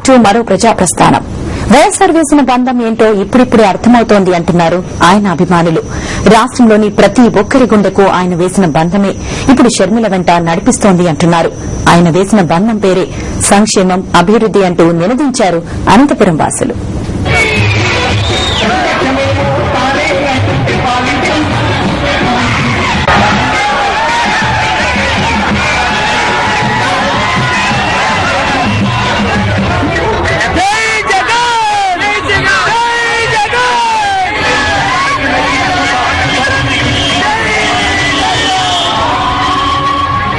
అంటూ మరో ప్రజా ప్రస్థానం. వైఎస్సార్ వేసిన బంధం ఏంటో ఇప్పుడిప్పుడే అర్థమవుతోంది అంటున్నారు ఆయన అభిమానులు. రాష్టంలోని ప్రతి ఒక్కరి గుండెకు ఆయన వేసిన బంధమే ఇప్పుడు షర్మిల వెంట నడిపిస్తోంది అంటున్నారు. ఆయన వేసిన బంధం పేరే సంక్షేమం, అభివృద్ది అంటూ నినదించారు అనంతపురం వాసులు.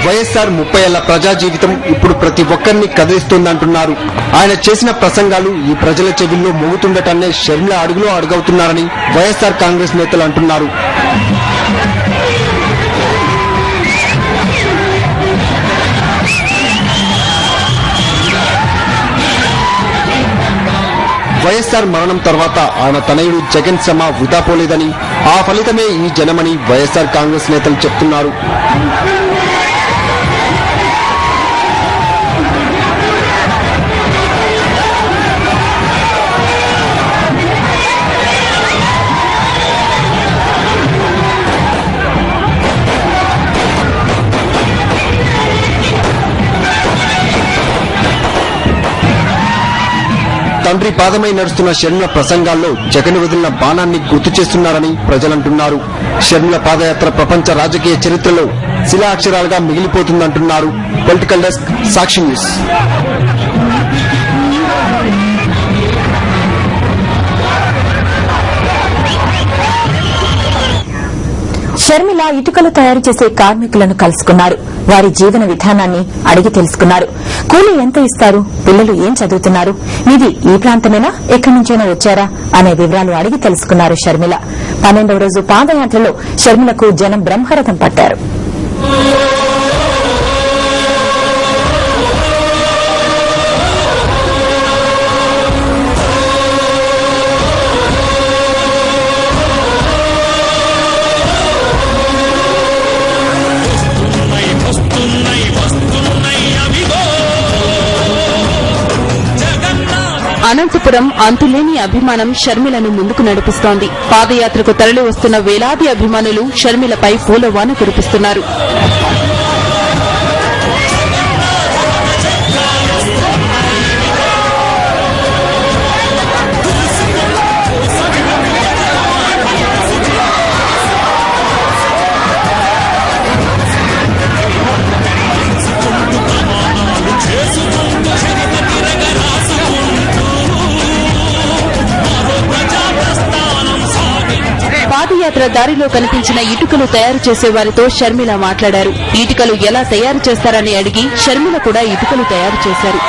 వైఎస్సార్ 30 ఏళ్ల ప్రజా జీవితం ఇప్పుడు ప్రతి ఒక్కరిని కదిలిస్తోందంటున్నారు. ఆయన చేసిన ప్రసంగాలు ఈ ప్రజల చెవుల్లో మోగుతుండటాన్నే షర్మిల అడుగులో అడుగవుతున్నారని వైఎస్సార్ కాంగ్రెస్ నేతలు అంటున్నారు. వైఎస్సార్ మరణం తర్వాత ఆయన తనయుడు జగన్ శ్రమ వృధా పోలేదని, ఆ ఫలితమే ఈ జనమని వైఎస్సార్ కాంగ్రెస్ నేతలు చెప్తున్నారు. తండ్రి పాదమై నడుస్తున్న షర్మిల ప్రసంగాల్లో జగన్ వదిలిన బాణాన్ని గుర్తు చేస్తున్నారని ప్రజలంటున్నారు. షర్మిల పాదయాత్ర ప్రపంచ రాజకీయ చరిత్రలో శిలాక్షరాలుగా మిగిలిపోతుందంటున్నారు. Political desk, Sakshi news. Sharmila ఇటుకలు తయారు చేసే కార్మికులను కలుసుకున్నారు. వారి జీవన విధానాన్ని అడిగి తెలుసుకున్నారు. కూలీ ఎంత ఇస్తారు, పిల్లలు ఏం చదువుతున్నారు, మీది ఈ ప్రాంతమేనా, ఎక్కడి నుంచైనా వచ్చారా అనే వివరాలు అడిగి తెలుసుకున్నారు షర్మిల. 12వ రోజు పాదయాత్రలో షర్మిలకు జనం బ్రహ్మరథం పట్టారు. అనంతపురం అంతులేని అభిమానం షర్మిలను ముందుకు నడిపిస్తోంది. పాదయాత్రకు తరలి వస్తున్న వేలాది అభిమానులు షర్మిలపై పూలవాన కురిపిస్తున్నారు. పాదయాత్ర దారిలో కనిపించిన ఇటుకలు తయారు చేసే వారితో షర్మిల మాట్లాడారు. ఇటుకలు ఎలా తయారు చేస్తారని అడిగి షర్మిల కూడా ఇటుకలు తయారు చేశారు.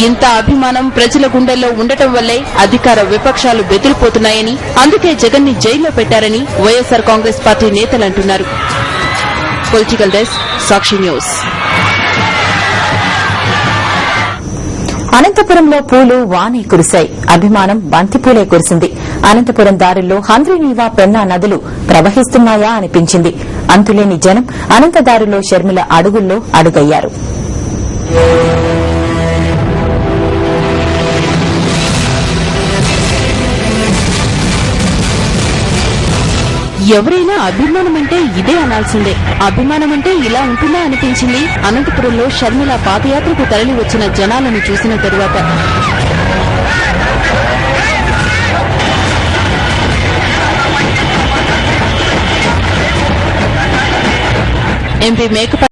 ఇంత అభిమానం ప్రజల గుండెల్లో ఉండటం వల్లే అధికార విపక్షాలు బెదిరిపోతున్నాయని, అందుకే జగన్ ని జైల్లో పెట్టారని వైఎస్సార్ కాంగ్రెస్ పార్టీ నేతలంటున్నారు. Political desk, Sakshi news. అనంతపురంలో పూలు వానే కురిశాయి. అభిమానం బంతిపూలే కురిసింది. అనంతపురం దారుల్లో హంద్రీనీవా, పెన్నా నదులు ప్రవహిస్తున్నాయా అనిపించింది. అంతులేని జనం అనంతదారుల్లో షర్మిల అడుగుల్లో అడుగయ్యారు. ఎవరైనా అభిమానం అంటే ఇదే అనాల్సిందే. అభిమానం అంటే ఇలా ఉంటుందా అనిపించింది అనంతపురంలో షర్మిల పాదయాత్రకు తరలి వచ్చిన జనాలను చూసిన తరువాత. ఎంపీ మేకపాటి